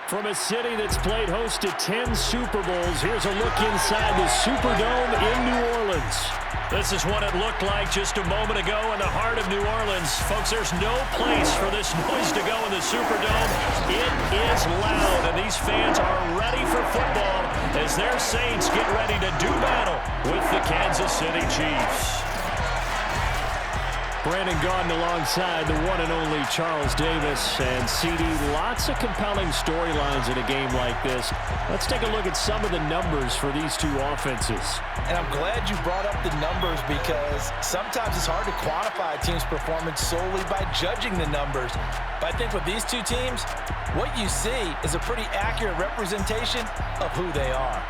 From a city that's played host to 10 Super Bowls, here's a look inside the Superdome in New Orleans. This is what it looked like just a moment ago in the heart of New Orleans. Folks, there's no place for this noise to go in the Superdome. It is loud, and these fans are ready for football as their Saints get ready to do battle with the Kansas City Chiefs. Brandon Gaudin alongside the one and only Charles Davis. And CD, lots of compelling storylines in a game like this. Let's take a look at some of the numbers for these two offenses. And I'm glad you brought up the numbers because sometimes it's hard to quantify a team's performance solely by judging the numbers. But I think with these two teams, what you see is a pretty accurate representation of who they are.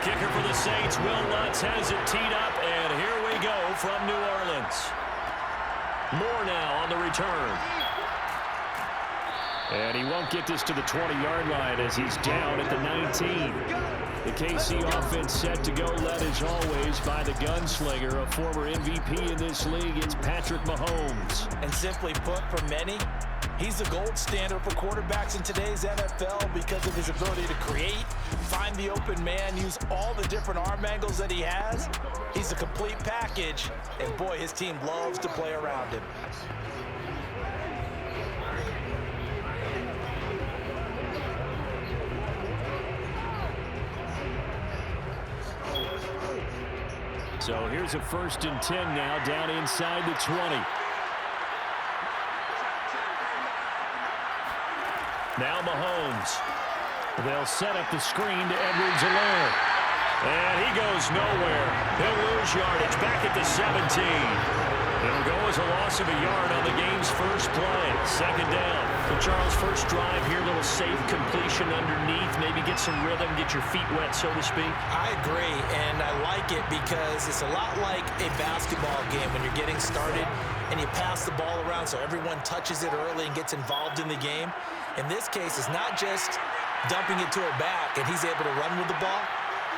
Kicker for the Saints, Will Lutz has it teed up, and here we go from New Orleans. Moore now on the return. And he won't get this to the 20-yard line as he's down at the 19. The KC offense set to go, led as always by the gunslinger, a former MVP in this league. It's Patrick Mahomes. And simply put, for many, he's the gold standard for quarterbacks in today's NFL because of his ability to create, find the open man, use all the different arm angles that he has. He's a complete package, and boy, his team loves to play around him. So here's a 1st and 10 now, down inside the 20. Now Mahomes. They'll set up the screen to Edwards-Helaire. And he goes nowhere. He'll lose yardage back at the 17. It'll go as a loss of a yard on the game's first play. 2nd down. So Charles, first drive here, little safe completion underneath. Maybe get some rhythm, get your feet wet, so to speak. I agree, and I like it because it's a lot like a basketball game when you're getting started and you pass the ball around so everyone touches it early and gets involved in the game. In this case, it's not just dumping it to her back and he's able to run with the ball,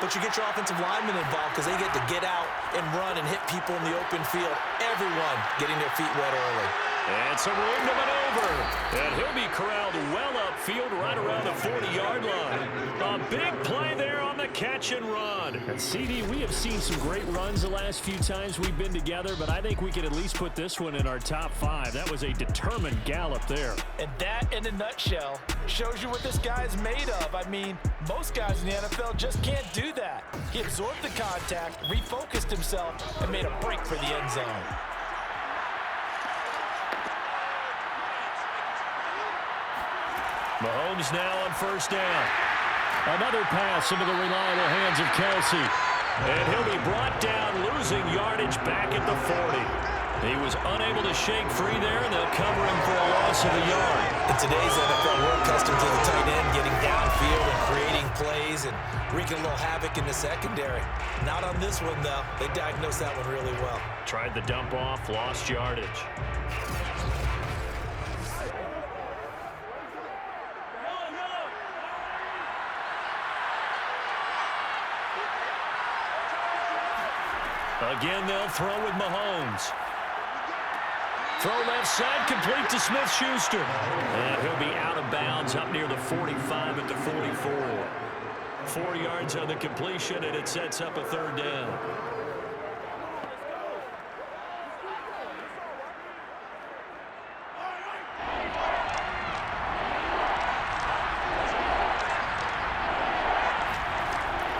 but you get your offensive linemen involved because they get to get out and run and hit people in the open field. Everyone getting their feet wet early. And some room to maneuver. And he'll be corralled well upfield right around the 40-yard line. A big play there on the catch and run. And CD, we have seen some great runs the last few times we've been together, but I think we could at least put this one in our top 5. That was a determined gallop there. And that, in a nutshell, shows you what this guy's made of. I mean, most guys in the NFL just can't do that. He absorbed the contact, refocused himself, and made a break for the end zone. Mahomes now on 1st down. Another pass into the reliable hands of Kelsey. And he'll be brought down, losing yardage back at the 40. He was unable to shake free there, and they'll cover him for a loss of a yard. In today's NFL, we're accustomed to the tight end getting downfield and creating plays and wreaking a little havoc in the secondary. Not on this one, though. They diagnosed that one really well. Tried the dump off, lost yardage. Again, they'll throw with Mahomes. Throw left side, complete to Smith-Schuster. And he'll be out of bounds up near the 45 at the 44. 4 yards on the completion, and it sets up a 3rd down.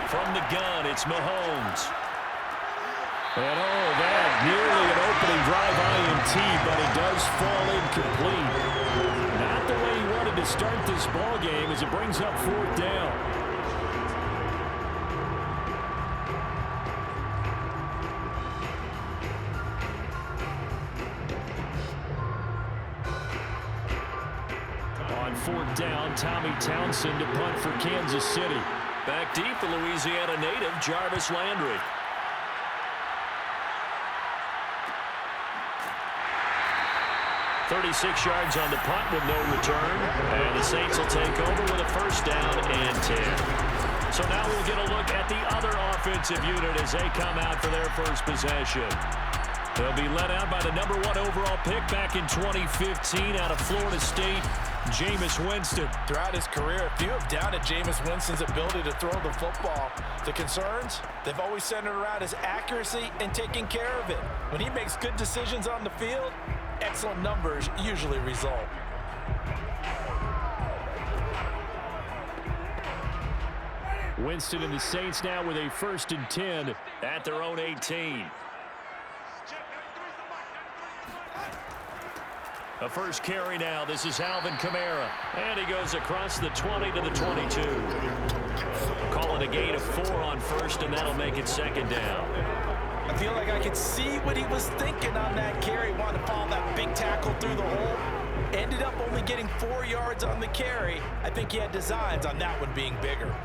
From the gun, it's Mahomes. And that nearly an opening drive INT, but it does fall incomplete. Not the way he wanted to start this ball game as it brings up 4th down. On 4th down, Tommy Townsend to punt for Kansas City. Back deep, the Louisiana native, Jarvis Landry. "36 yards on the punt with no return. And the Saints will take over with a 1st down and 10. So now we'll get a look at the other offensive unit as they come out for their first possession. They'll be led out by the #1 overall pick back in 2015 out of Florida State, Jameis Winston. Throughout his career, few have doubted Jameis Winston's ability to throw the football. The concerns, they've always centered around his accuracy and taking care of it. When he makes good decisions on the field, excellent numbers usually result. Winston and the Saints now with a 1st and 10 at their own 18. A first carry now. This is Alvin Kamara. And he goes across the 20 to the 22. Call it a gain of 4 on 1st, and that'll make it 2nd down. I feel like I could see what he was thinking on that carry. Wanted to follow that big tackle through the hole. Ended up only getting 4 yards on the carry. I think he had designs on that one being bigger.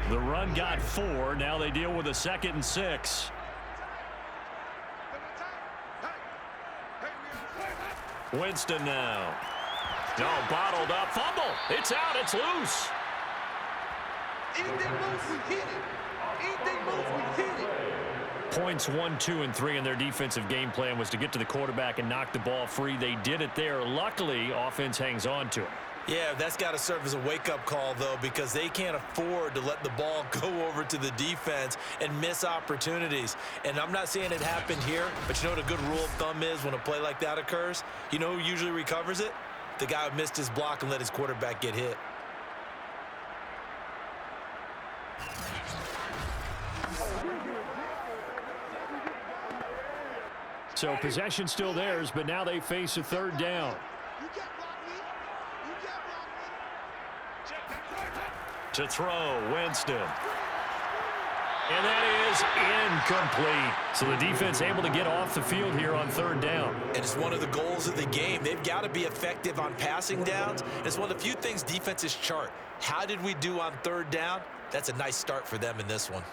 The run got 4. Now they deal with a 2nd and 6. Winston now. Bottled up. Fumble. It's out. It's loose. Anything moves, we hit it. Anything moves, we hit it. Points 1, 2, and 3 in their defensive game plan was to get to the quarterback and knock the ball free. They did it there. Luckily, offense hangs on to it. Yeah, that's got to serve as a wake-up call, though, because they can't afford to let the ball go over to the defense and miss opportunities. And I'm not saying it happened here, but you know what a good rule of thumb is when a play like that occurs? You know who usually recovers it? The guy who missed his block and let his quarterback get hit. So possession still theirs, but now they face a 3rd down. To throw, Winston. And that is incomplete. So the defense able to get off the field here on 3rd down. And it's one of the goals of the game. They've got to be effective on passing downs. It's one of the few things defenses chart. How did we do on 3rd down? That's a nice start for them in this one.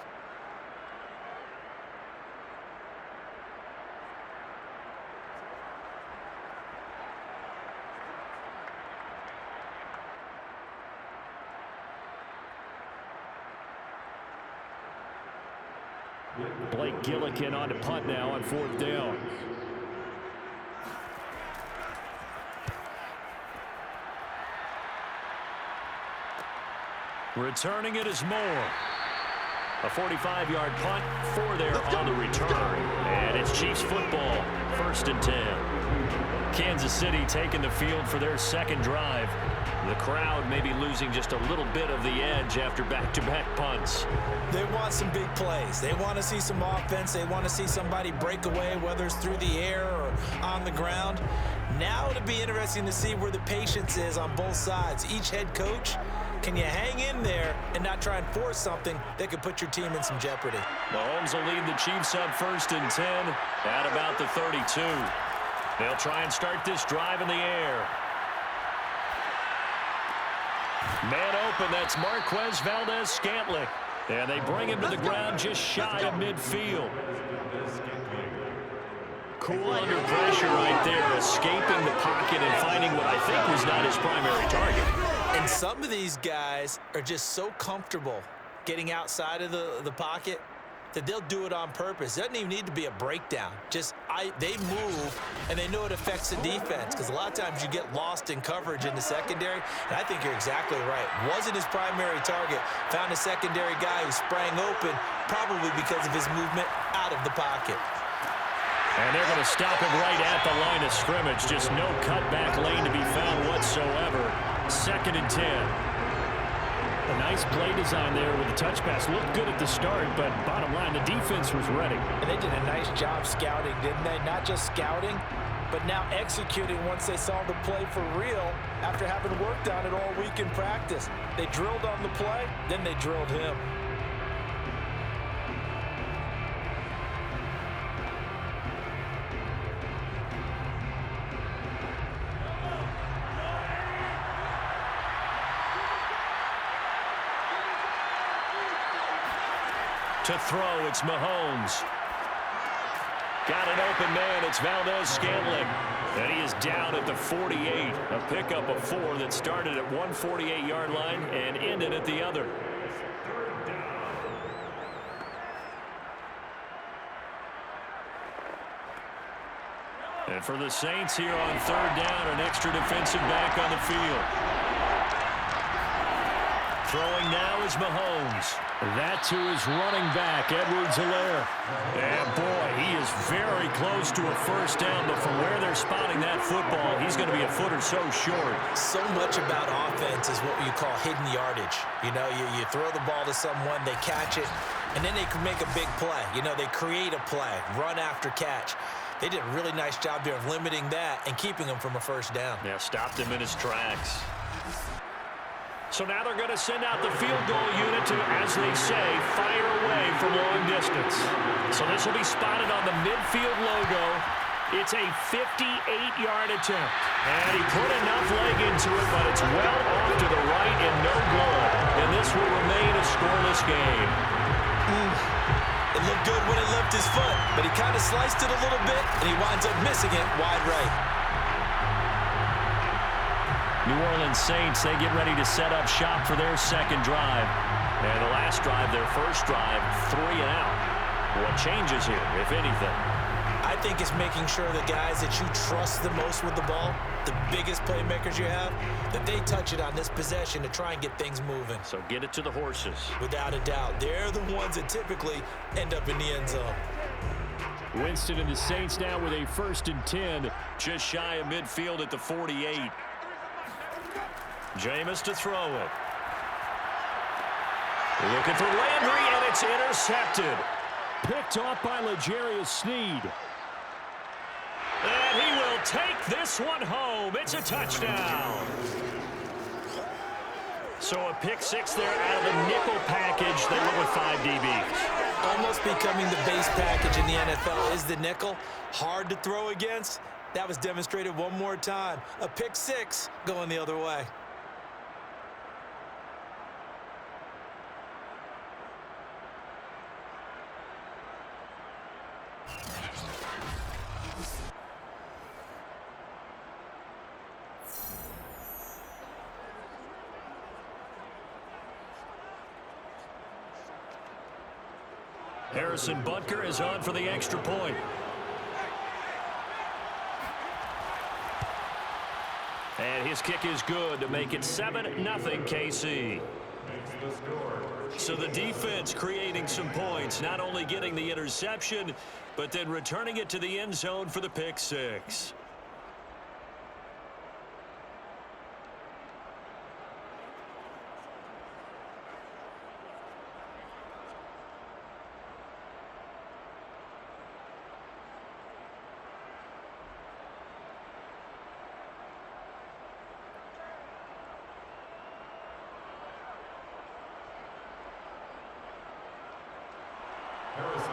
Blake Gillikin on to punt now on 4th down. Returning it is Moore. A 45-yard punt, 4 there on the return. And it's Chiefs football, 1st and 10. Kansas City taking the field for their 2nd drive. The crowd may be losing just a little bit of the edge after back-to-back punts. They want some big plays. They want to see some offense. They want to see somebody break away, whether it's through the air or on the ground. Now it'll be interesting to see where the patience is on both sides. Each head coach, can you hang in there and not try and force something that could put your team in some jeopardy? Mahomes will lead the Chiefs up 1st and 10 at about the 32. They'll try and start this drive in the air. Man open, that's Marquez Valdez-Scantling. And they bring him to the ground just shy of midfield. Cool under pressure right there, escaping the pocket and finding what I think was not his primary target. And some of these guys are just so comfortable getting outside of the pocket that they'll do it on purpose. It doesn't even need to be a breakdown. They move, and they know it affects the defense, because a lot of times you get lost in coverage in the secondary, and I think you're exactly right. Wasn't his primary target. Found a secondary guy who sprang open, probably because of his movement out of the pocket. And they're going to stop him right at the line of scrimmage. Just no cutback lane to be found whatsoever. 2nd and 10. A nice play design there with the touch pass. Looked good at the start, but bottom line, the defense was ready. And they did a nice job scouting, didn't they? Not just scouting, but now executing once they saw the play for real after having worked on it all week in practice. They drilled on the play, then they drilled him. To throw, it's Mahomes. Got an open man, it's Valdez-Scantling. And he is down at the 48. A pickup of 4 that started at one 48-yard line and ended at the other. And for the Saints here on third down, an extra defensive back on the field. Throwing now is Mahomes. That to his running back, Edwards-Helaire. And boy, he is very close to a first down, but from where they're spotting that football, he's going to be a foot or so short. So much about offense is what you call hidden yardage. You know, you throw the ball to someone, they catch it, and then they can make a big play. You know, they create a play, run after catch. They did a really nice job there of limiting that and keeping him from a first down. Yeah, stopped him in his tracks. So now they're going to send out the field goal unit to, as they say, fire away from long distance. So this will be spotted on the midfield logo. It's a 58-yard attempt. And he put enough leg into it, but it's well off to the right and no good. And this will remain a scoreless game. It looked good when it left his foot, but he kind of sliced it a little bit, and he winds up missing it wide right. New Orleans Saints, they get ready to set up shop for their second drive. And the last drive, their first drive, 3 and out. What changes here, if anything? I think it's making sure the guys that you trust the most with the ball, the biggest playmakers you have, that they touch it on this possession to try and get things moving. So get it to the horses. Without a doubt. They're the ones that typically end up in the end zone. Winston and the Saints now with a 1st and 10, just shy of midfield at the 48. Jameis to throw it. Looking for Landry, and it's intercepted. Picked off by L'Jarius Sneed. And he will take this one home. It's a touchdown. So a pick 6 there out of the nickel package. They went with 5 DBs. Almost becoming the base package in the NFL is the nickel. Hard to throw against. That was demonstrated one more time. A pick 6 going the other way. Harrison Butker is on for the extra point. And his kick is good to make it 7-0 KC. So the defense creating some points, not only getting the interception, but then returning it to the end zone for the pick 6.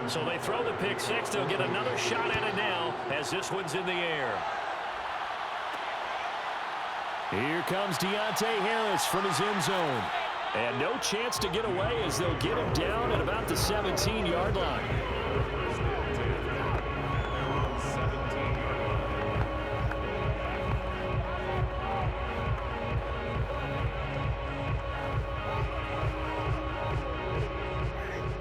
So they throw the pick 6. They'll get another shot at it now as this one's in the air. Here comes Deontay Harris from his end zone. And no chance to get away as they'll get him down at about the 17-yard line.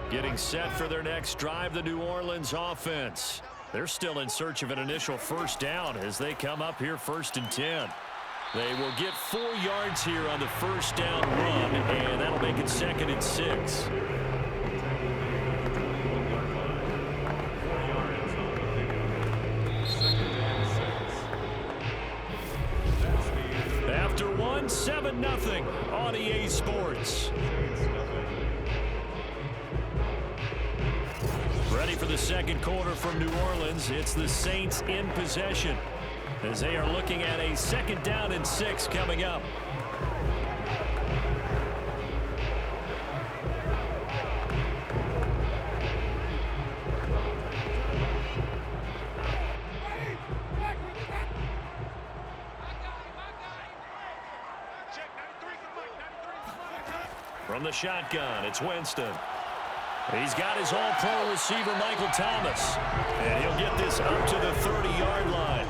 Getting set for their next drive, the New Orleans offense. They're still in search of an initial first down as they come up here 1st and 10. They will get 4 yards here on the first down run, and that'll make it 2nd and 6. after one, 7-0 on EA Sports. Ready for the second quarter from New Orleans. It's the Saints in possession as they are looking at a 2nd down and 6 coming up. From the shotgun, it's Winston. He's got his all-pro receiver, Michael Thomas. And he'll get this up to the 30-yard line.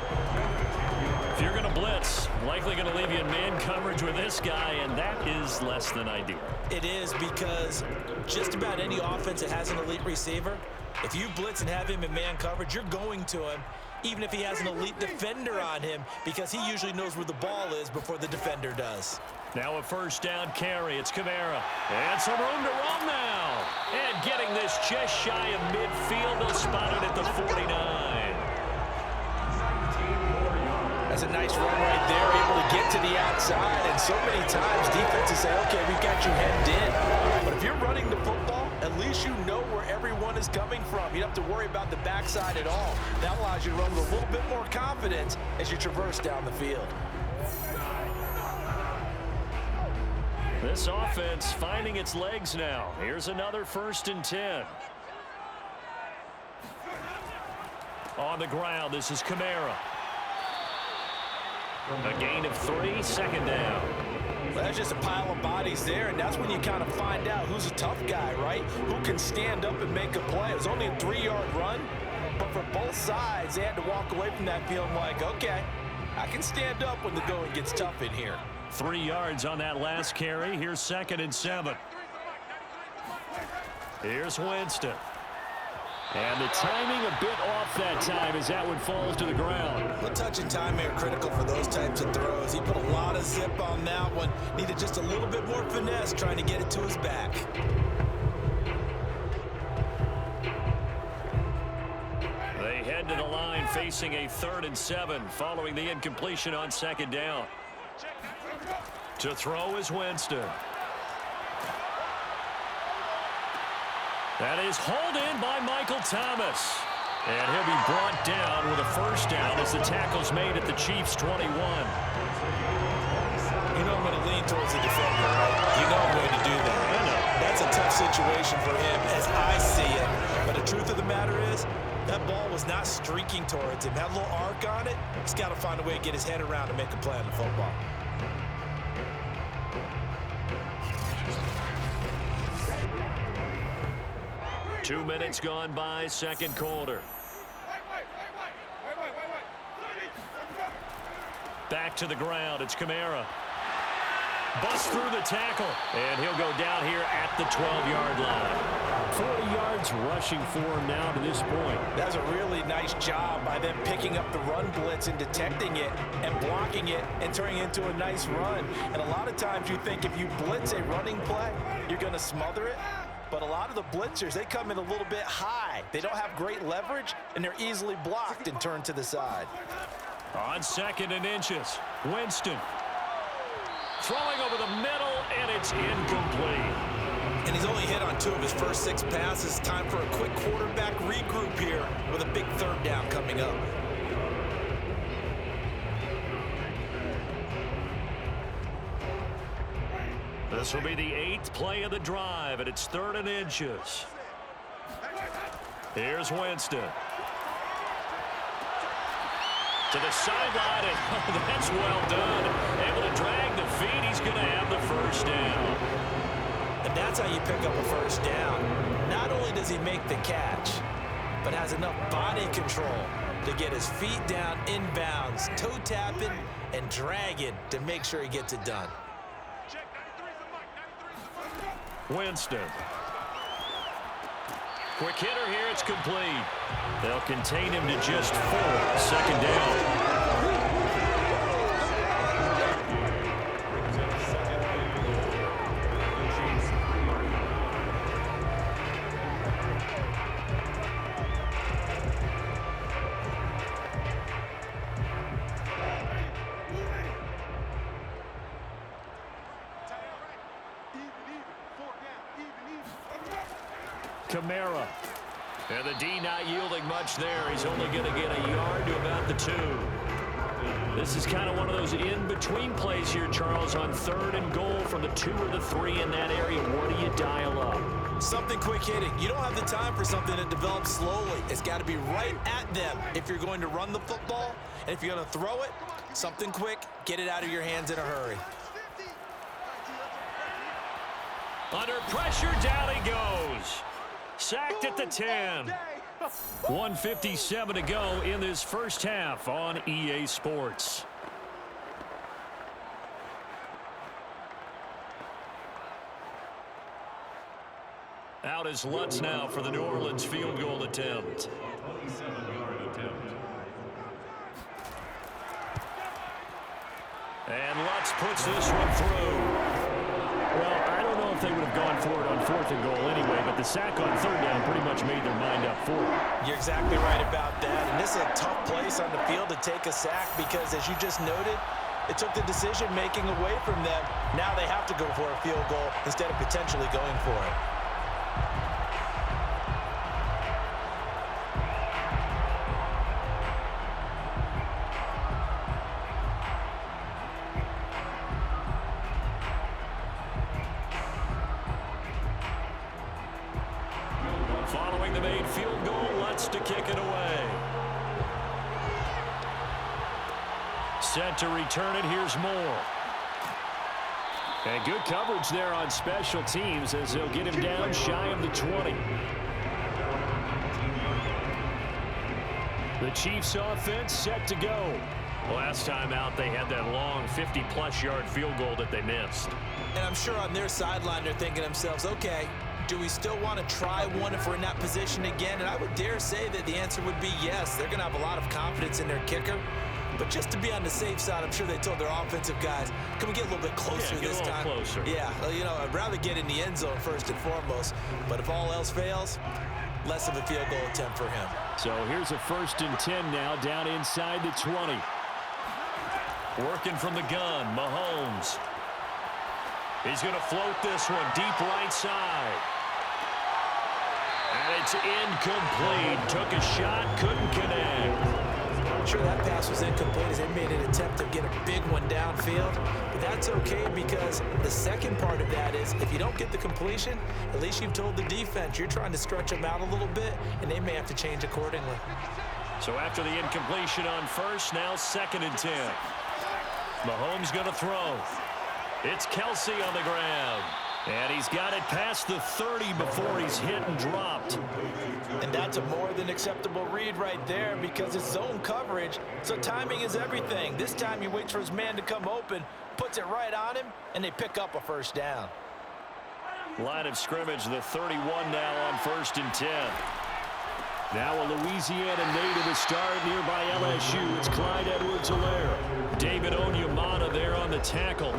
If you're going to blitz, likely going to leave you in man coverage with this guy, and that is less than ideal. It is, because just about any offense that has an elite receiver, if you blitz and have him in man coverage, you're going to him, even if he has an elite defender on him, because he usually knows where the ball is before the defender does. Now a 1st down carry. It's Kamara. And some room to run now. And getting this just shy of midfield. They'll spot it at the 49. That's a nice run right there, able to get to the outside. And so many times defenses say, okay, we got you hemmed in. But if you're running the football, at least you know where everyone is coming from. You don't have to worry about the backside at all. That allows you to run with a little bit more confidence as you traverse down the field. This offense finding its legs now. Here's another 1st and 10. On the ground, this is Kamara. A gain of 3, 2nd down. Well, that's just a pile of bodies there, and that's when you kind of find out who's a tough guy, right? Who can stand up and make a play. It was only a 3-yard run, but for both sides, they had to walk away from that feeling like, okay, I can stand up when the going gets tough in here. 3 yards on that last carry. Here's 2nd and 7. Here's Winston. And the timing a bit off that time as that one falls to the ground. Well, touch and time are critical for those types of throws. He put a lot of zip on that one. Needed just a little bit more finesse trying to get it to his back. They head to the line facing a 3rd and 7 following the incompletion on 2nd down. To throw is Winston. That is hauled in by Michael Thomas. And he'll be brought down with a 1st down as the tackle's made at the Chiefs' 21. You know I'm going to lean towards the defender, right? You know I'm going to do that. I know. That's a tough situation for him as I see it. But the truth of the matter is, that ball was not streaking towards him. That little arc on it, he's got to find a way to get his head around and make a play on the football. Two minutes gone by, 2nd quarter. Back to the ground, it's Kamara. Busts through the tackle, and he'll go down here at the 12-yard line. 40 yards rushing for him now to this point. That's a really nice job by them picking up the run blitz and detecting it and blocking it and turning it into a nice run. And a lot of times you think if you blitz a running play, you're going to smother it. But a lot of the blitzers, they come in a little bit high. They don't have great leverage, and they're easily blocked and turned to the side. On 2nd and inches, Winston. Throwing over the middle, and it's incomplete. And he's only hit on 2 of his first 6 passes. Time for a quick quarterback regroup here with a big 3rd down coming up. This will be the 8th play of the drive, and it's 3rd and inches. Here's Winston. To the sideline, and that's well done. Able to drag the feet. He's going to have the 1st down. And that's how you pick up a 1st down. Not only does he make the catch, but has enough body control to get his feet down inbounds, toe tapping and dragging to make sure he gets it done. Winston. Quick hitter here, it's complete. They'll contain him to just 4. 2nd down. Kamara. And the D not yielding much there. He's only going to get a yard to about the 2. This is kind of one of those in-between plays here, Charles, on 3rd and goal from the 2 or the 3 in that area. What do you dial up? Something quick hitting. You don't have the time for something that develops slowly. It's got to be right at them if you're going to run the football. And if you're going to throw it, something quick, get it out of your hands in a hurry. Under pressure, down he goes. Sacked at the 10. 1:57 to go in this first half on EA Sports. Out is Lutz now for the New Orleans field goal attempt. 27-yard attempt. And Lutz puts this one through. Well, I don't know if they would have gone for it on 4th and goal anyway, but the sack on 3rd down pretty much made their mind up for it. You're exactly right about that. And this is a tough place on the field to take a sack because, as you just noted, it took the decision-making away from them. Now they have to go for a field goal instead of potentially going for it. Following the made field goal, Lutz to kick it away. Set to return it, here's Moore. And good coverage there on special teams as they'll get him down shy of the 20. The Chiefs offense set to go. Last time out, they had that long 50-plus yard field goal that they missed. And I'm sure on their sideline they're thinking to themselves, okay, do we still want to try one if we're in that position again? And I would dare say that the answer would be yes. They're going to have a lot of confidence in their kicker. But just to be on the safe side, I'm sure they told their offensive guys, can we get a little bit closer this time? Closer. Yeah, you know, I'd rather get in the end zone first and foremost. But if all else fails, less of a field goal attempt for him. So here's a 1st and 10 now down inside the 20. Working from the gun, Mahomes. He's going to float this one deep right side. And it's incomplete. Took a shot, couldn't connect. I'm sure that pass was incomplete as they made an attempt to get a big one downfield. But that's okay because the second part of that is if you don't get the completion, at least you've told the defense you're trying to stretch them out a little bit, and they may have to change accordingly. So after the incompletion on 1st, now 2nd and 10. Mahomes going to throw. It's Kelsey on the ground. And he's got it past the 30 before he's hit and dropped. And that's a more than acceptable read right there because it's zone coverage, so timing is everything. This time he waits for his man to come open, puts it right on him, and they pick up a 1st down. Line of scrimmage, the 31 now on 1st and 10. Now a Louisiana native to start nearby LSU. It's Clyde Edwards-Helaire. David Onyemata there on the tackle.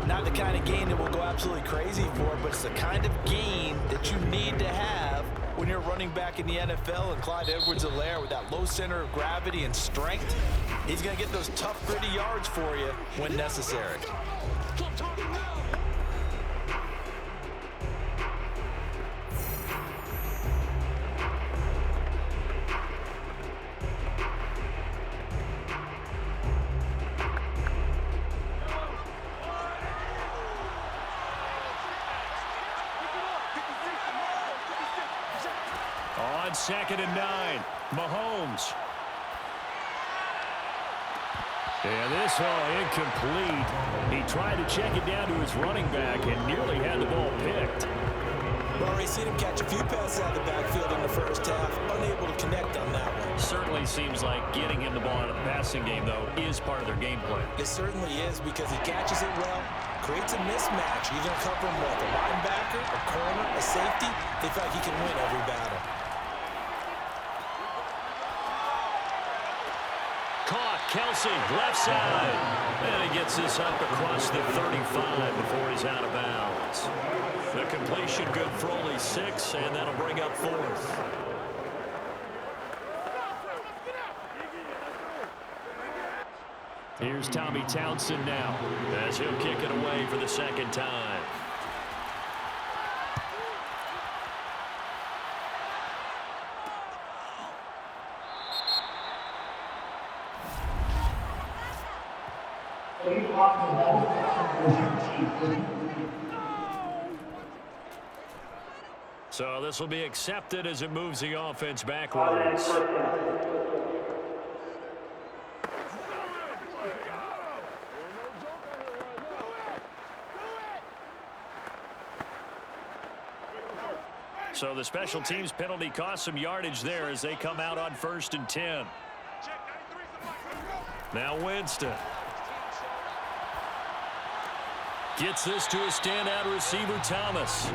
Not the kind of gain that we'll go absolutely crazy for, but it's the kind of gain that you need to have when you're running back in the NFL. And Clyde Edwards-Helaire, with that low center of gravity and strength, he's going to get those tough, gritty yards for you when necessary. On 2nd and 9, Mahomes. And this one incomplete. He tried to check it down to his running back and nearly had the ball picked. We've already seen him catch a few passes out of the backfield in the first half, unable to connect on that one. Certainly seems like getting him the ball out of the passing game, though, is part of their game plan. It certainly is because he catches it well, creates a mismatch. You're going to cover him with a linebacker, a corner, a safety. They feel like he can win every battle. Caught, Kelsey, left side. And he gets this up across the 35 before he's out of bounds. The completion good for only 6, and that'll bring up 4th. Here's Tommy Townsend now as he'll kick it away for the 2nd time. So this will be accepted as it moves the offense backwards. So the special teams penalty cost some yardage there as they come out on 1st and 10. Now Winston. Gets this to a standout receiver, Thomas.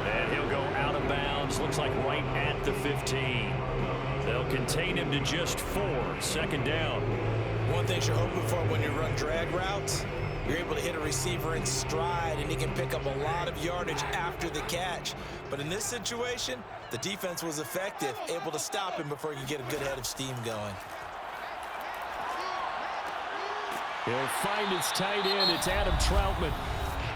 And he'll go out of bounds. Looks like right at the 15. They'll contain him to just 4. 2nd down. One thing you're hoping for when you run drag routes, you're able to hit a receiver in stride, and he can pick up a lot of yardage after the catch. But in this situation, the defense was effective, able to stop him before he could get a good head of steam going. He'll find his tight end. It's Adam Troutman.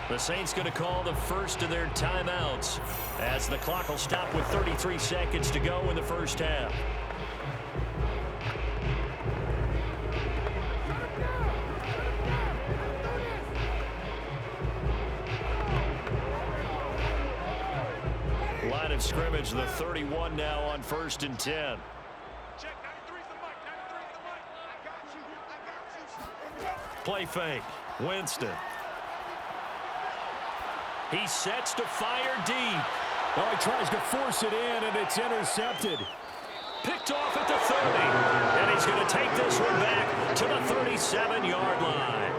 The Saints going to call the first of their timeouts as the clock will stop with 33 seconds to go in the first half. Line of scrimmage, the 31 now on 1st and 10. Play fake. Winston. He sets to fire deep. Oh, he tries to force it in, and it's intercepted. Picked off at the 30. And he's going to take this one back to the 37-yard line.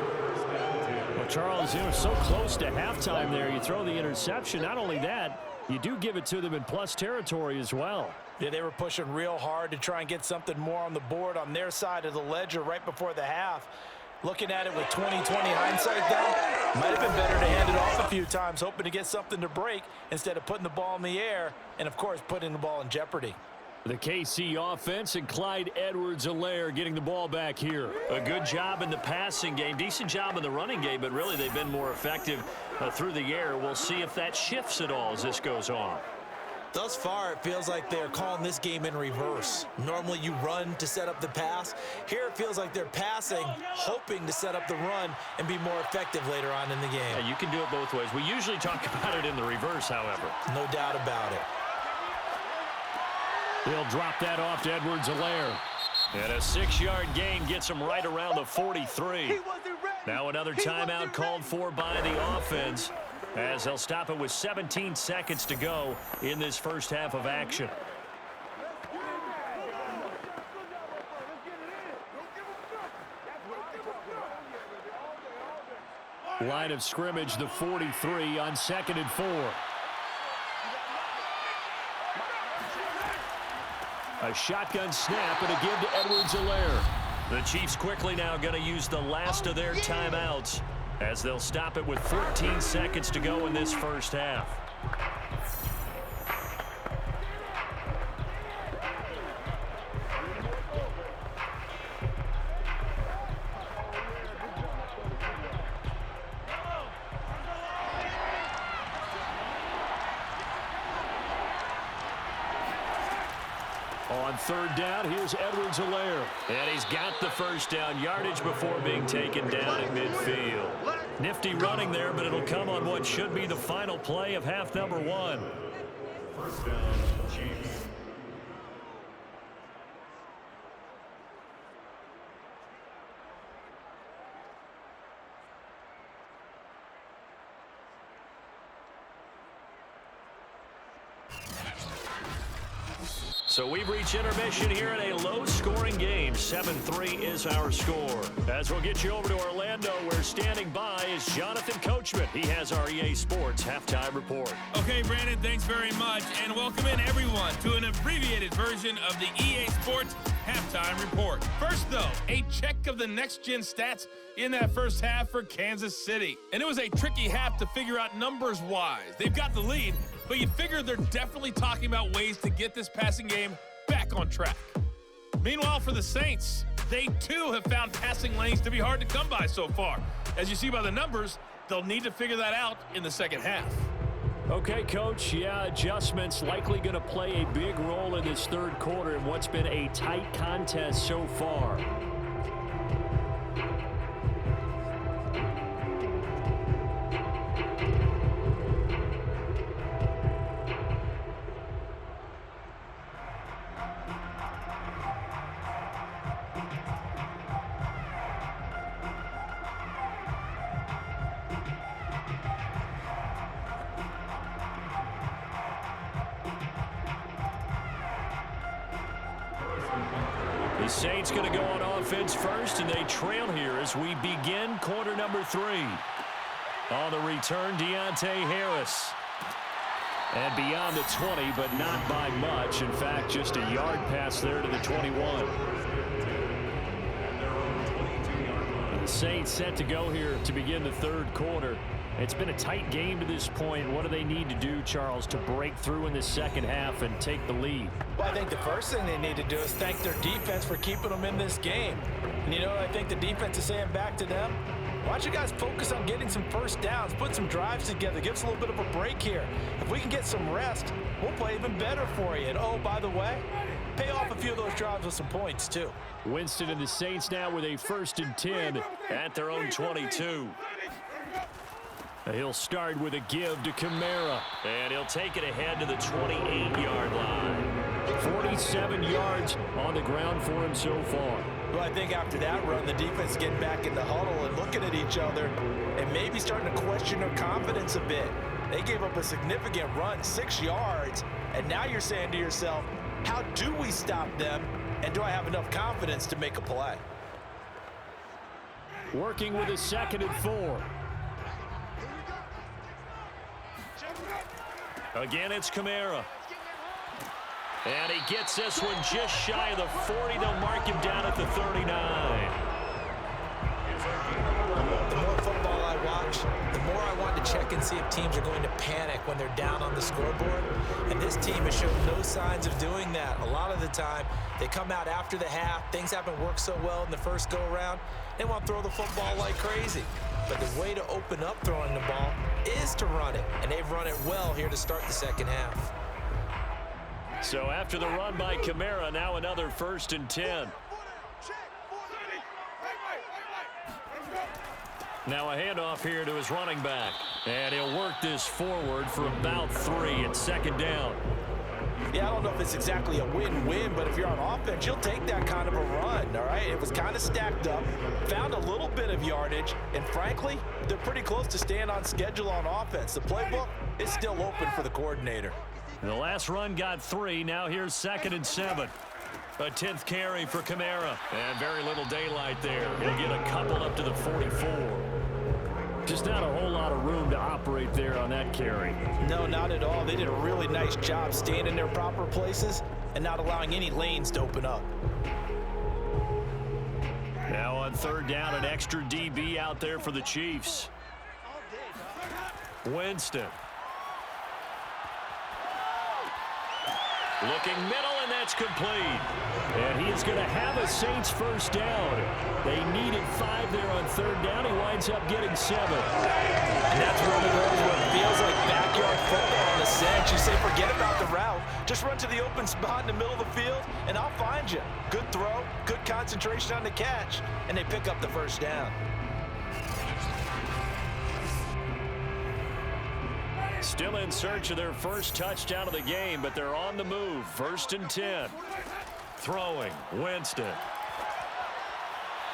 Well, Charles, you know, so close to halftime there. You throw the interception. Not only that, you do give it to them in plus territory as well. Yeah, they were pushing real hard to try and get something more on the board on their side of the ledger right before the half. Looking at it with 20/20 hindsight, though, might have been better to hand it off a few times, hoping to get something to break instead of putting the ball in the air and, of course, putting the ball in jeopardy. The KC offense and Clyde Edwards-Helaire getting the ball back here. A good job in the passing game, decent job in the running game, but really they've been more effective through the air. We'll see if that shifts at all as this goes on. Thus far, it feels like they're calling this game in reverse. Normally, you run to set up the pass. Here, it feels like they're passing, hoping to set up the run and be more effective later on in the game. Yeah, you can do it both ways. We usually talk about it in the reverse, however. No doubt about it. He'll drop that off to Edwards-Helaire. And a 6-yard gain gets him right around the 43. Now another timeout called for by the offense, as they'll stop it with 17 seconds to go in this first half of action. Line of scrimmage, the 43 on 2nd and 4. A shotgun snap and a give to Edwards-Helaire. The Chiefs quickly now going to use the last of their timeouts as they'll stop it with 14 seconds to go in this first half. On 3rd down, here's Edwards-Helaire. And he's got the first down, yardage before being taken down at midfield. Nifty running there, but it'll come on what should be the final play of half number 1. First down, Chiefs. So we've reached intermission here in a low-scoring game. 7-3 is our score. As we'll get you over to Orlando, where standing by is Jonathan Coachman. He has our EA Sports Halftime Report. Okay, Brandon, thanks very much. And welcome in, everyone, to an abbreviated version of the EA Sports Halftime Report. First, though, a check of the next-gen stats in that first half for Kansas City. And it was a tricky half to figure out numbers-wise. They've got the lead, but you figure they're definitely talking about ways to get this passing game back on track. Meanwhile, for the Saints, they too have found passing lanes to be hard to come by so far. As you see by the numbers, they'll need to figure that out in the second half. Okay, Coach, yeah, adjustments likely going to play a big role in this third quarter in what's been a tight contest so far. The Saints going to go on offense first, and they trail here as we begin quarter number 3. On the return, Deontay Harris. And beyond the 20, but not by much. In fact, just a yard pass there to the 21. The Saints set to go here to begin the third quarter. It's been a tight game to this point. What do they need to do, Charles, to break through in the second half and take the lead? Well, I think the first thing they need to do is thank their defense for keeping them in this game. And, you know, I think the defense is saying back to them, why don't you guys focus on getting some first downs, put some drives together, give us a little bit of a break here. If we can get some rest, we'll play even better for you. And, oh, by the way, pay off a few of those drives with some points, too. Winston and the Saints now with a 1st and 10 at their own 22. He'll start with a give to Kamara, and he'll take it ahead to the 28-yard line. 47 yards on the ground for him so far. Well, I think after that run, the defense getting back in the huddle and looking at each other and maybe starting to question their confidence a bit. They gave up a significant run, 6 yards, and now you're saying to yourself, how do we stop them, and do I have enough confidence to make a play? Working with a 2nd and 4. Again, it's Kamara. And he gets this one just shy of the 40. They'll mark him down at the 39. The more football I watch, the more I want to check and see if teams are going to panic when they're down on the scoreboard. And this team has shown no signs of doing that. A lot of the time, they come out after the half. Things haven't worked so well in the first go-around. They want to throw the football like crazy. But the way to open up throwing the ball is to run it. And they've run it well here to start the second half. So after the run by Kamara, now another 1st and 10. Now a handoff here to his running back. And he'll work this forward for about 3 at 2nd down. Yeah, I don't know if it's exactly a win-win, but if you're on offense, you'll take that kind of a run, all right? It was kind of stacked up, found a little bit of yardage, and frankly, they're pretty close to staying on schedule on offense. The playbook is still open for the coordinator. The last run got 3. Now here's 2nd and 7. A 10th carry for Kamara. And very little daylight there. He'll get a couple up to the 44. Just not a whole lot of room to operate there on that carry. No, not at all. They did a really nice job staying in their proper places and not allowing any lanes to open up. Now on 3rd down, an extra DB out there for the Chiefs. Winston. Looking middle, and that's complete. And he is going to have a Saints first down. They needed 5 there on 3rd down. He winds up getting 7. And that's one of those where it feels like backyard football in a sense. You say, forget about the route. Just run to the open spot in the middle of the field, and I'll find you. Good throw, good concentration on the catch, and they pick up the first down. Still in search of their first touchdown of the game, but they're on the move. 1st and 10. Throwing, Winston.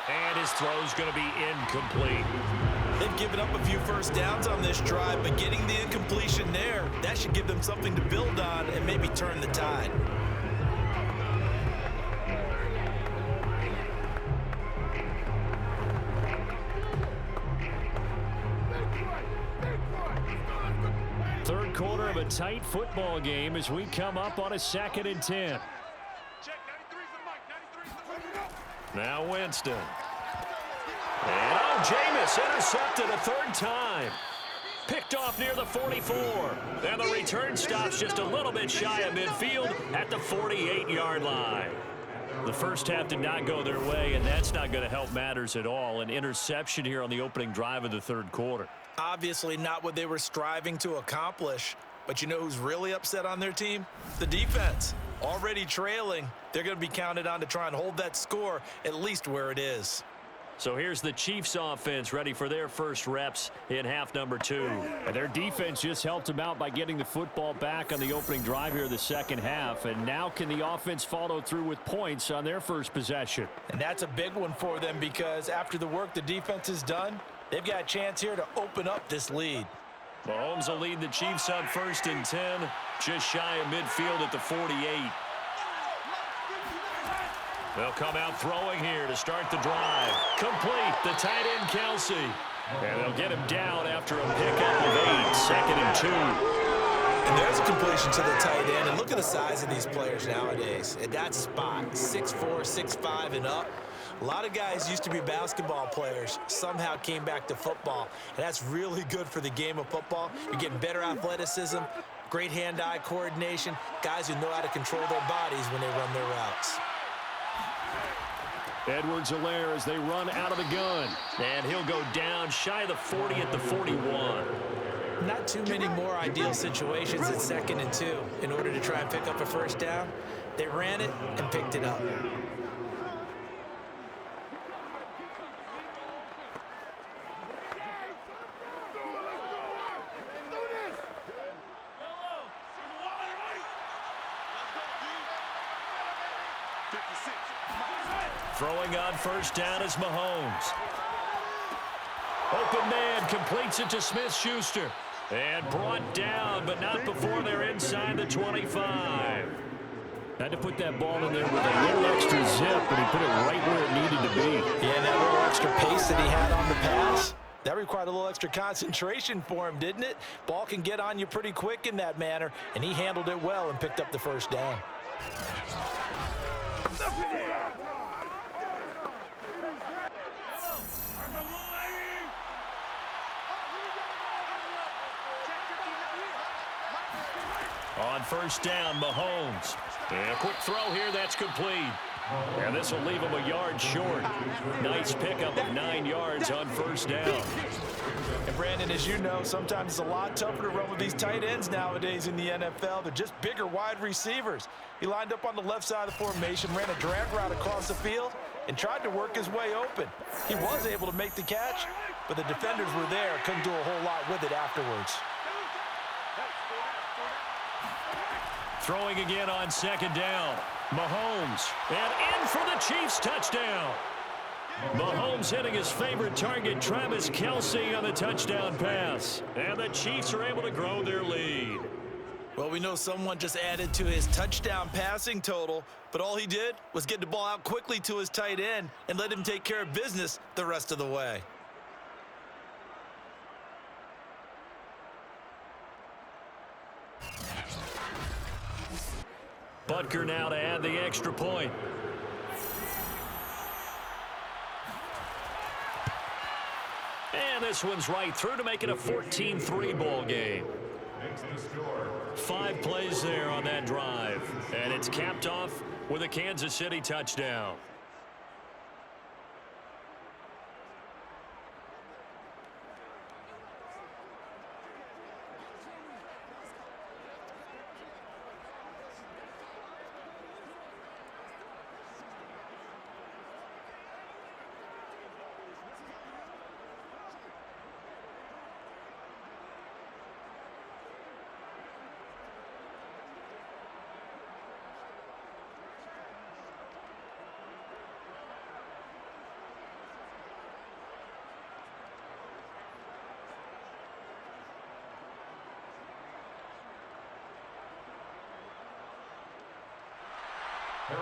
And his throw's going to be incomplete. They've given up a few first downs on this drive, but getting the incompletion there, that should give them something to build on and maybe turn the tide. Third quarter of a tight football game as we come up on a 2nd and 10. Now Winston. And Jameis intercepted a 3rd time. Picked off near the 44. And the return stops just a little bit shy of midfield at the 48-yard line. The first half did not go their way, and that's not going to help matters at all. An interception here on the opening drive of the third quarter. Obviously not what they were striving to accomplish. But you know who's really upset on their team? The defense. Already trailing. They're going to be counted on to try and hold that score at least where it is. So here's the Chiefs offense ready for their first reps in half number 2. And their defense just helped them out by getting the football back on the opening drive here of the second half. And now can the offense follow through with points on their first possession? And that's a big one for them because after the work the defense has done, they've got a chance here to open up this lead. Mahomes will lead the Chiefs on 1st and 10, just shy of midfield at the 48. They'll come out throwing here to start the drive. Complete, the tight end, Kelsey. And they'll get him down after a pickup of 8, 2nd and 2. And there's a completion to the tight end. And look at the size of these players nowadays. At that spot, 6'4", 6'5", and up. A lot of guys used to be basketball players, somehow came back to football. And that's really good for the game of football. You're getting better athleticism, great hand-eye coordination, guys who know how to control their bodies when they run their routes. Edwards-Helaire as they run out of the gun. And he'll go down shy of the 40 at the 41. Not too many more ideal situations at 2nd and 2 in order to try and pick up a first down. They ran it and picked it up. Throwing on first down is Mahomes. Open man completes it to Smith-Schuster. And brought down, but not before they're inside the 25. Had to put that ball in there with a little extra zip, but he put it right where it needed to be. Yeah, and that little extra pace that he had on the pass, that required a little extra concentration for him, didn't it? Ball can get on you pretty quick in that manner, and he handled it well and picked up the first down. On first down, Mahomes. And a quick throw here, that's complete. And this will leave him a yard short. Nice pickup of 9 yards on first down. And Brandon, as you know, sometimes it's a lot tougher to run with these tight ends nowadays in the NFL. They're just bigger wide receivers. He lined up on the left side of the formation, ran a drag route across the field, and tried to work his way open. He was able to make the catch, but the defenders were there, couldn't do a whole lot with it afterwards. Throwing again on second down. Mahomes. And in for the Chiefs touchdown. Mahomes hitting his favorite target, Travis Kelce, on the touchdown pass. And the Chiefs are able to grow their lead. Well, we know someone just added to his touchdown passing total, but all he did was get the ball out quickly to his tight end and let him take care of business the rest of the way. Butker now to add the extra point. And this one's right through to make it a 14-3 ball game. 5 plays there on that drive. And it's capped off with a Kansas City touchdown.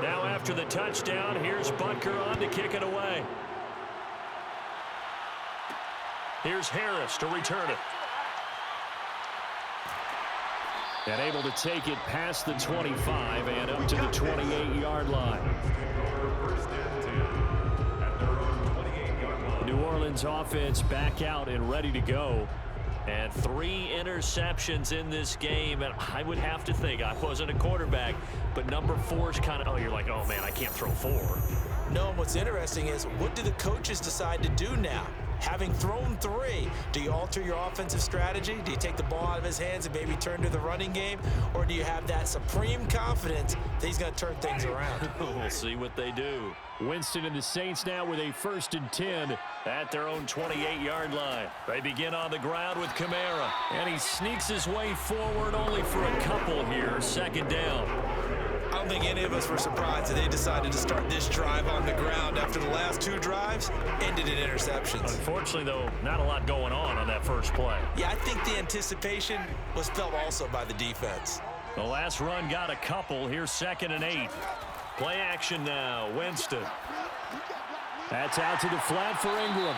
Now after the touchdown, here's Butker on to kick it away. Here's Harris to return it. And able to take it past the 25 and up to the 28-yard line. New Orleans offense back out and ready to go. And 3 interceptions in this game, and I would have to think, I wasn't a quarterback, but number 4 is kind of, you're like, oh man, I can't throw 4. No, and what's interesting is, what do the coaches decide to do now? Having thrown 3, do you alter your offensive strategy? Do you take the ball out of his hands and maybe turn to the running game? Or do you have that supreme confidence that he's going to turn things around? We'll see what they do. Winston and the Saints now with a 1st and 10 at their own 28-yard line. They begin on the ground with Kamara, and he sneaks his way forward only for a couple here. 2nd down. I don't think any of us were surprised that they decided to start this drive on the ground after the last 2 drives ended in interceptions. Unfortunately, though, not a lot going on that first play. Yeah, I think the anticipation was felt also by the defense. The last run got a couple. Here's 2nd and 8. Play action now. Winston. That's out to the flat for Ingram.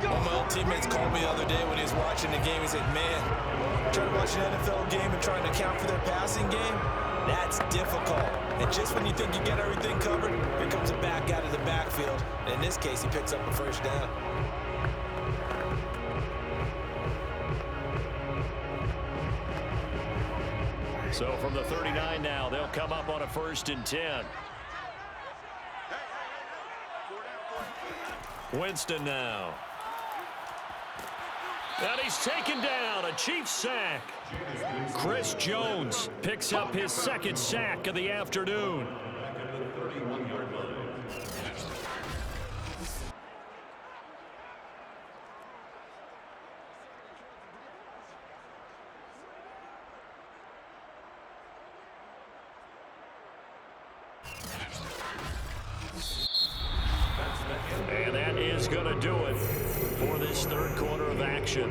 One of my old teammates called me the other day when he was watching the game. He said, man, trying to watch an NFL game and trying to account for their passing game, that's difficult. And just when you think you get everything covered, here comes a back out of the backfield. And in this case, he picks up a first down. So from the 39 now, they'll come up on a 1st and 10. Winston now. And he's taken down, a Chiefs sack. Chris Jones picks up his 2nd sack of the afternoon. And that is going to do it for this 3rd quarter of action.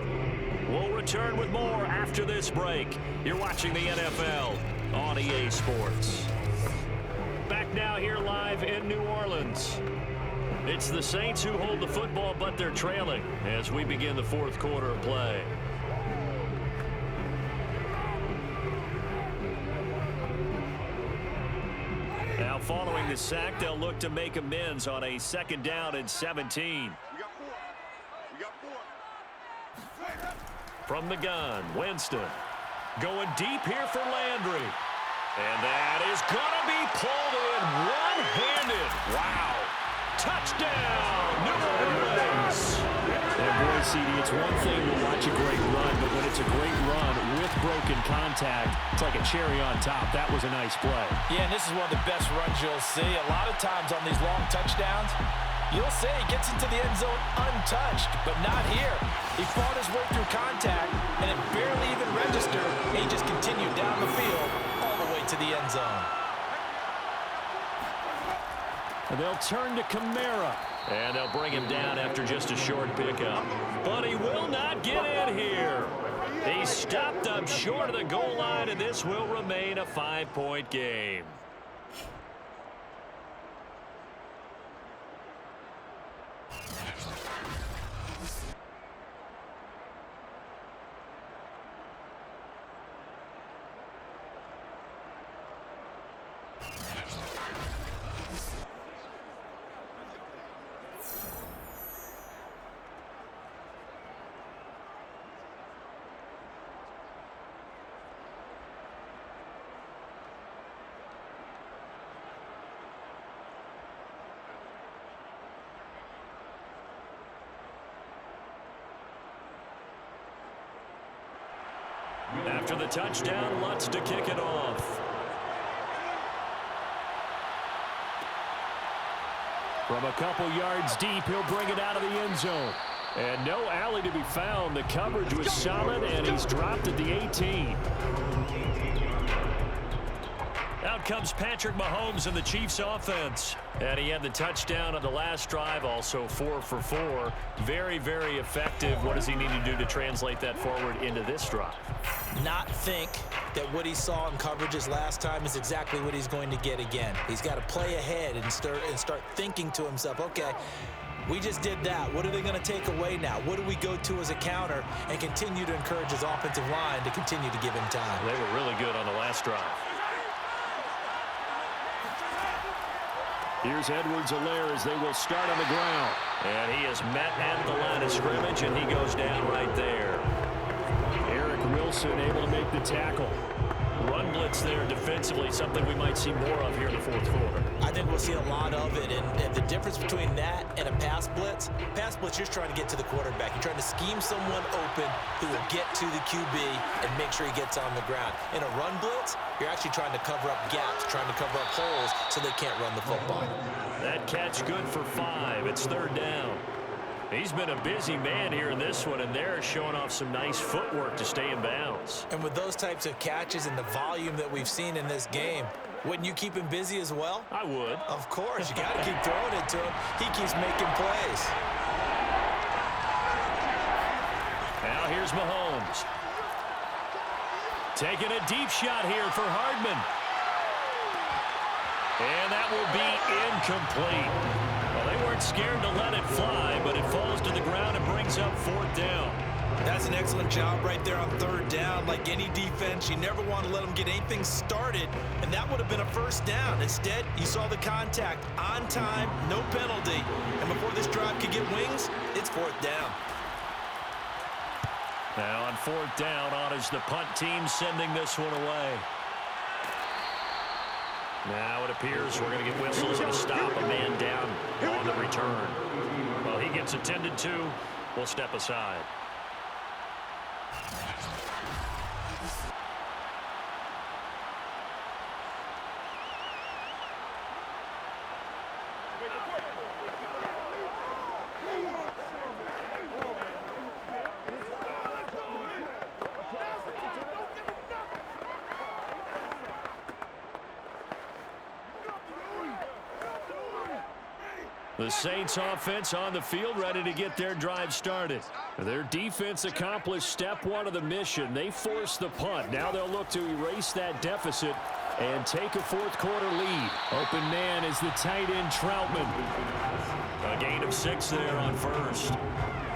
We'll return with more after this break. You're watching the NFL on EA Sports. Back now here live in New Orleans. It's the Saints who hold the football, but they're trailing as we begin the 4th quarter of play. Now following the sack, they'll look to make amends on a 2nd down and 17. From the gun, Winston going deep here for Landry. And that is going to be pulled in one-handed. Wow. Touchdown, New Orleans. And boy, CD, it's one thing to watch a great run, but when it's a great run with broken contact, it's like a cherry on top. That was a nice play. Yeah, and this is one of the best runs you'll see. A lot of times on these long touchdowns, you'll say he gets into the end zone untouched, but not here. He fought his way through contact, and it barely even registered. He just continued down the field all the way to the end zone. And they'll turn to Kamara. And they'll bring him down after just a short pickup. But he will not get in here. He stopped up short of the goal line, and this will remain a 5-point game. After the touchdown, Lutz to kick it off. From a couple yards deep, he'll bring it out of the end zone. And no alley to be found. The coverage was solid, and he's dropped at the 18. Out comes Patrick Mahomes in the Chiefs offense. And he had the touchdown on the last drive, also 4 for 4. Very, very effective. What does he need to do to translate that forward into this drive? Not think that what he saw in coverages last time is exactly what he's going to get again. He's got to play ahead and start thinking to himself, okay, we just did that. What are they going to take away now? What do we go to as a counter? And continue to encourage his offensive line to continue to give him time. They were really good on the last drive. Here's Edwards-Helaire as they will start on the ground. And he is met at the line of scrimmage, and he goes down right there. Eric Wilson able to make the tackle. Run blitz there defensively, something we might see more of here in the 4th quarter. I think we'll see a lot of it, and the difference between that and a pass blitz, you're just trying to get to the quarterback. You're trying to scheme someone open who will get to the QB and make sure he gets on the ground. In a run blitz, you're actually trying to cover up gaps, trying to cover up holes so they can't run the football. That catch good for 5. It's 3rd down. He's been a busy man here in this one, and they're showing off some nice footwork to stay in bounds. And with those types of catches and the volume that we've seen in this game, wouldn't you keep him busy as well? I would. Of course. You got to keep throwing it to him. He keeps making plays. Now here's Mahomes. Taking a deep shot here for Hardman. And that will be incomplete. Well, they weren't scared to let it fly, but it falls to the ground and brings up 4th down. That's an excellent job right there on 3rd down. Like any defense, you never want to let them get anything started, and that would have been a 1st down. Instead, you saw the contact on time, no penalty, and before this drive could get wings, it's 4th down. Now on 4th down, on is the punt team sending this one away. Now it appears we're going to get whistles and a stop, a man down on the return. Well, he gets attended to. We'll step aside. The Saints offense on the field, ready to get their drive started. Their defense accomplished step 1 of the mission. They forced the punt. Now they'll look to erase that deficit and take a 4th quarter lead. Open man is the tight end Troutman. A gain of 6 there on 1st.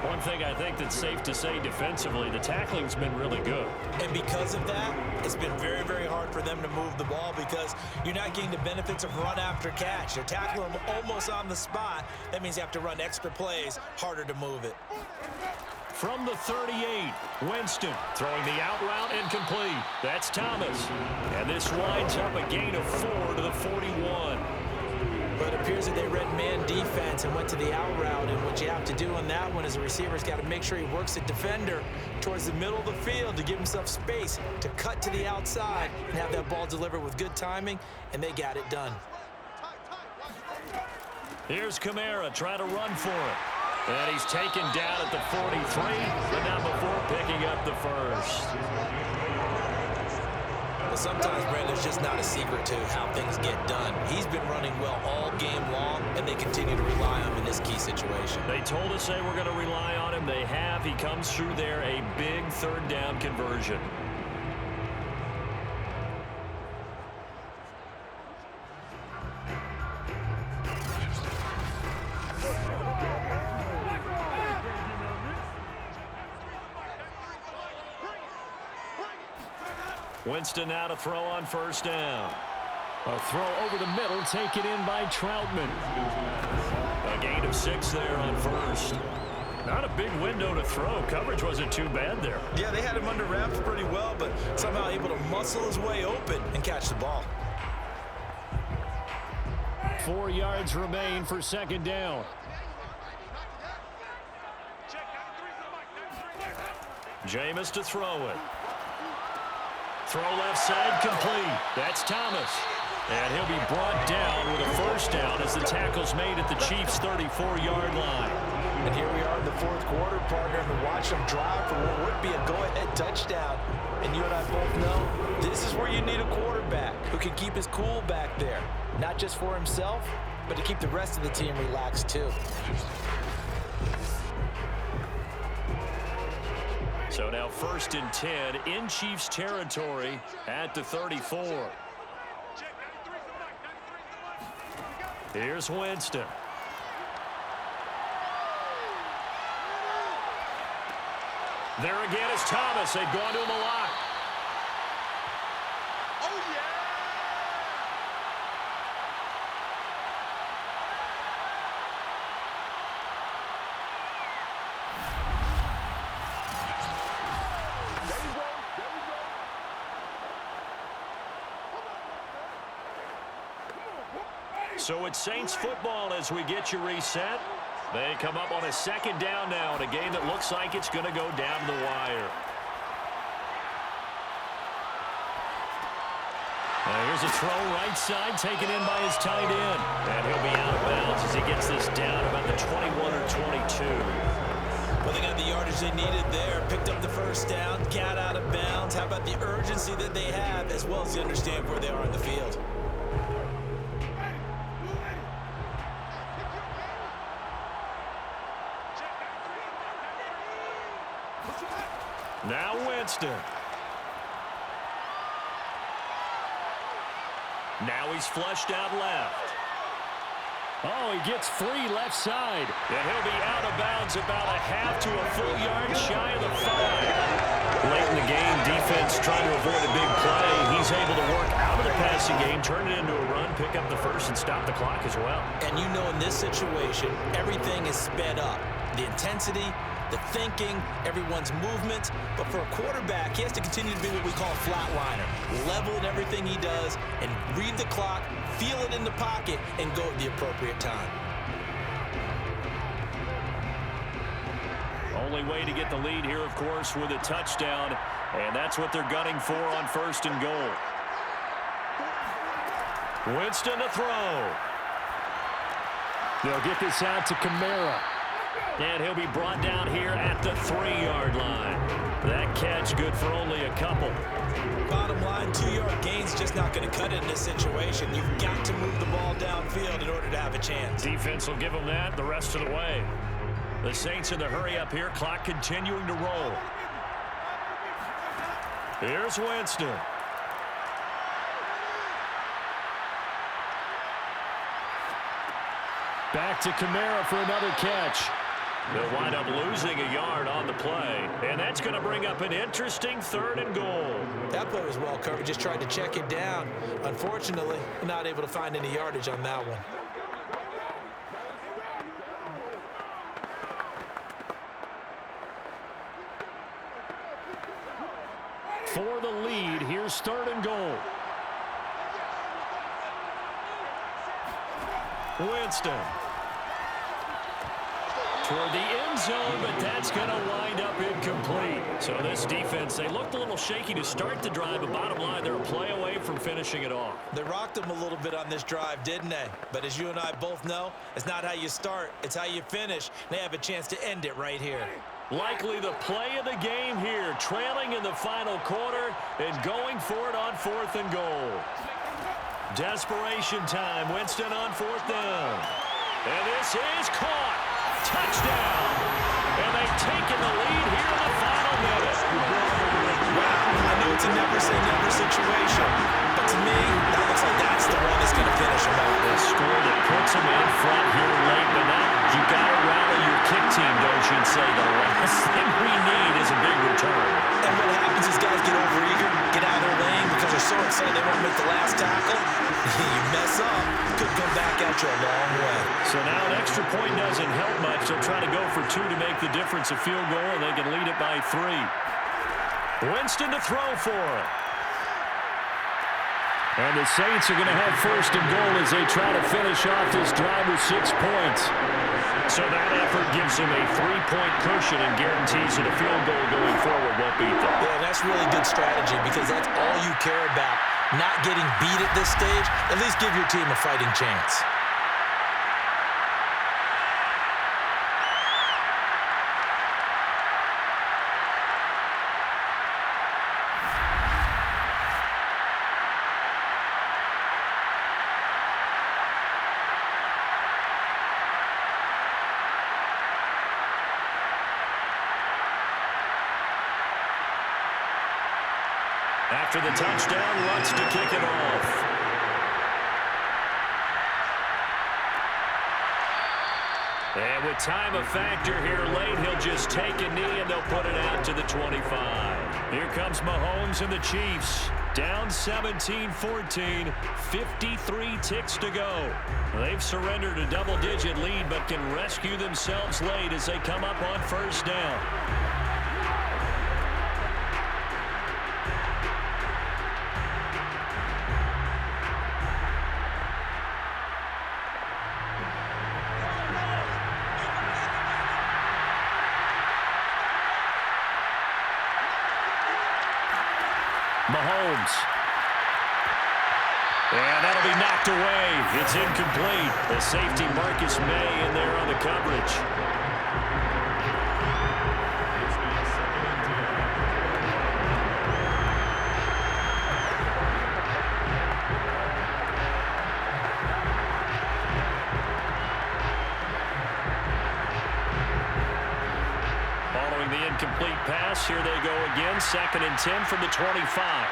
One thing I think that's safe to say defensively, the tackling's been really good. And because of that, it's been very, very hard for them to move the ball because you're not getting the benefits of run after catch. They're tackling them almost on the spot. That means you have to run extra plays, harder to move it. From the 38, Winston throwing the out route incomplete. That's Thomas. And this winds up a gain of 4 to the 41. But it appears that they read man defense and went to the out route. And what you have to do on that one is the receiver's got to make sure he works the defender towards the middle of the field to give himself space to cut to the outside and have that ball delivered with good timing, and they got it done. Here's Kamara trying to run for it. And he's taken down at the 43, but not before picking up the 1st. Well, sometimes, Brandon, there's just not a secret to how things get done. He's been running well all game long, and they continue to rely on him in this key situation. They told us they were going to rely on him. They have. He comes through there, a big 3rd down conversion. Winston now to throw on 1st down. A throw over the middle, taken in by Troutman. A gain of 6 there on 1st. Not a big window to throw. Coverage wasn't too bad there. Yeah, they had him under wraps pretty well, but somehow able to muscle his way open and catch the ball. 4 yards remain for 2nd down. Jameis to throw it. Throw left side complete. That's Thomas. And he'll be brought down with a 1st down as the tackle's made at the Chiefs' 34-yard line. And here we are in the 4th quarter, partner, and watch them drive for what would be a go-ahead touchdown. And you and I both know this is where you need a quarterback who can keep his cool back there. Not just for himself, but to keep the rest of the team relaxed too. So now 1st and 10 in Chiefs territory at the 34. Here's Winston. There again is Thomas. They've gone to him a lot. Oh, yeah! So it's Saints football as we get you reset. They come up on a 2nd down now in a game that looks like it's going to go down the wire. Here's a throw right side taken in by his tight end. And he'll be out of bounds as he gets this down about the 21 or 22. Well, they got the yardage they needed there. Picked up the 1st down, got out of bounds. How about the urgency that they have as well as they understand where they are in the field? Now Winston. Now he's flushed out left. Oh, he gets free left side. And he'll be out of bounds about a half to a full yard shy of the 5. Late in the game, defense trying to avoid a big play. He's able to work out of the passing game, turn it into a run, pick up the first, and stop the clock as well. And you know in this situation, everything is sped up. The intensity, the thinking, everyone's movement. But for a quarterback, he has to continue to be what we call a flatliner. Level in everything he does and read the clock, feel it in the pocket, and go at the appropriate time. Only way to get the lead here, of course, with a touchdown. And that's what they're gunning for on 1st and goal. Winston to throw. They'll get this out to Kamara. And he'll be brought down here at the 3-yard line. That catch good for only a couple. Bottom line, 2-yard gain's just not going to cut it in this situation. You've got to move the ball downfield in order to have a chance. Defense will give them that the rest of the way. The Saints in the hurry up here, clock continuing to roll. Here's Winston. Back to Kamara for another catch. They'll wind up losing a yard on the play. And that's going to bring up an interesting 3rd and goal. That play was well covered. Just tried to check it down. Unfortunately, not able to find any yardage on that one. For the lead, here's 3rd and goal. Winston. Toward the end zone, but that's going to wind up incomplete. So this defense, they looked a little shaky to start the drive, but bottom line, they're a play away from finishing it off. They rocked them a little bit on this drive, didn't they? But as you and I both know, it's not how you start, it's how you finish. They have a chance to end it right here. Likely the play of the game here, trailing in the final quarter and going for it on 4th and goal. Desperation time. Winston on 4th down. And this is caught. Touchdown. And they've taken the lead here in the final minute. Wow, I know it's a never-say-never situation, but to me, that looks like that's the one that's going to finish them off. A score that puts them in front here late, but now you got to rally your kick team, don't you, and say the last thing we need is a big return. And what happens is guys get overeager, get out of their lane because they're so excited they want to make the last tackle. You mess up, could come back at you a long way. So now an extra point doesn't help much. They'll try to go for 2 to make the difference a field goal, and they can lead it by 3. Winston to throw for it. And the Saints are going to have 1st and goal as they try to finish off this drive with 6 points. So that effort gives them a 3-point cushion and guarantees that a field goal going forward won't beat them. Yeah, that's really good strategy because that's all you care about. Not getting beat at this stage, at least give your team a fighting chance. After the touchdown, wants to kick it off. And with time a factor here late, he'll just take a knee and they'll put it out to the 25. Here comes Mahomes and the Chiefs. Down 17-14, 53 ticks to go. They've surrendered a double-digit lead but can rescue themselves late as they come up on 1st down. Mahomes. And that'll be knocked away. It's incomplete. The safety Marcus May in there on the coverage. Following the incomplete pass, here they go again. 2nd and 10 from the 25.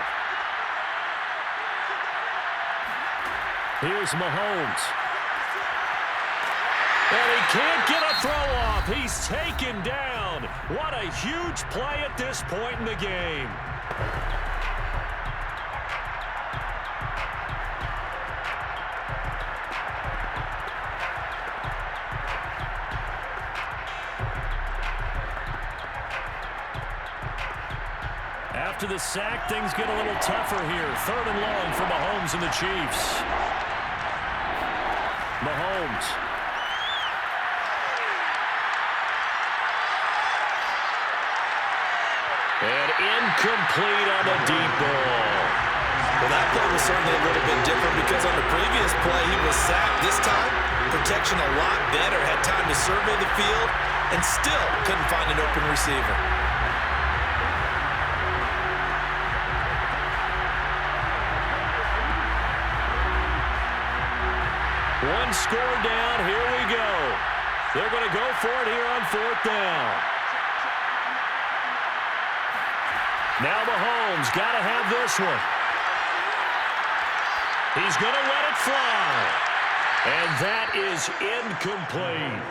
Here's Mahomes. And he can't get a throw off. He's taken down. What a huge play at this point in the game. After the sack, things get a little tougher here. 3rd and long for Mahomes and the Chiefs. Mahomes. And incomplete on the deep ball. Well, that play was certainly a little bit different because on the previous play, he was sacked. This time, protection a lot better. Had time to survey the field and still couldn't find an open receiver. One score down. Here we go. They're going to go for it here on 4th down. Now Mahomes got to have this one. He's going to let it fly. And that is incomplete.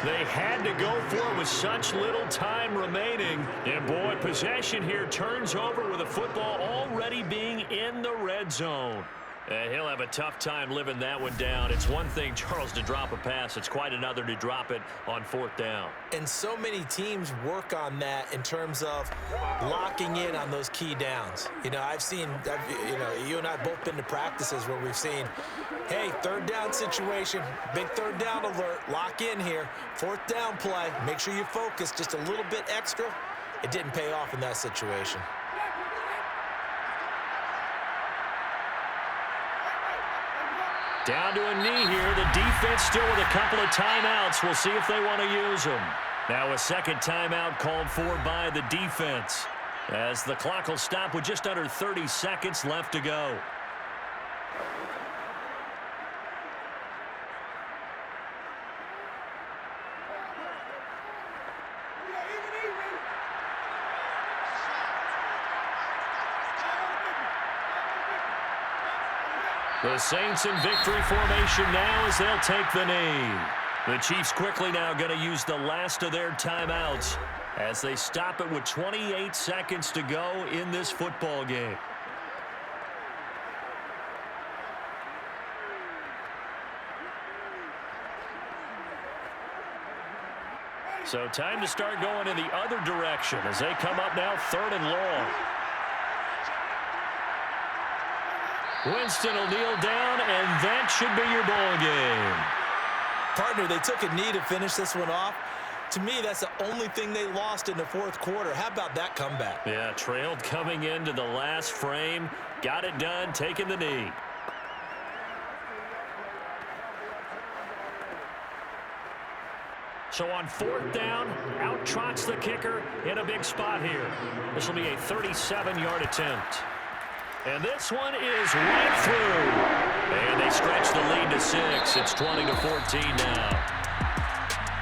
They had to go for it with such little time remaining. And, boy, possession here turns over with the football already being in the red zone. And he'll have a tough time living that one down. It's one thing, Charles, to drop a pass. It's quite another to drop it on 4th down. And so many teams work on that in terms of locking in on those key downs. You know, you and I have both been to practices where we've seen, hey, 3rd down situation, big 3rd down alert, lock in here, 4th down play, make sure you focus just a little bit extra. It didn't pay off in that situation. Down to a knee here. The defense still with a couple of timeouts. We'll see if they want to use them. Now a second timeout called for by the defense, as the clock will stop with just under 30 seconds left to go. The Saints in victory formation now as they'll take the knee. The Chiefs quickly now going to use the last of their timeouts as they stop it with 28 seconds to go in this football game. So time to start going in the other direction as they come up now 3rd and long. Winston will kneel down, and that should be your ball game. Partner, they took a knee to finish this one off. To me, that's the only thing they lost in the 4th quarter. How about that comeback? Yeah, trailed coming into the last frame. Got it done, taking the knee. So on 4th down, out trots the kicker in a big spot here. This will be a 37-yard attempt. And this one is right through. And they stretch the lead to 6. It's 20-14 now.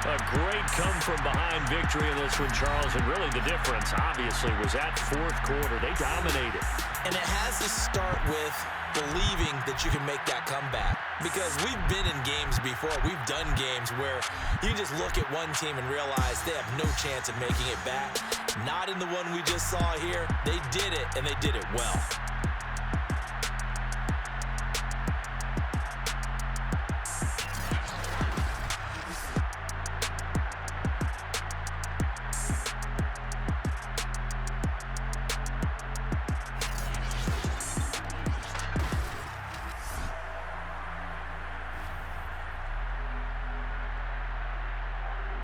A great come-from-behind victory in this one, Charles. And really the difference, obviously, was that 4th quarter. They dominated. And it has to start with believing that you can make that comeback. Because we've been in games before. We've done games where you just look at one team and realize they have no chance of making it back. Not in the one we just saw here. They did it, and they did it well.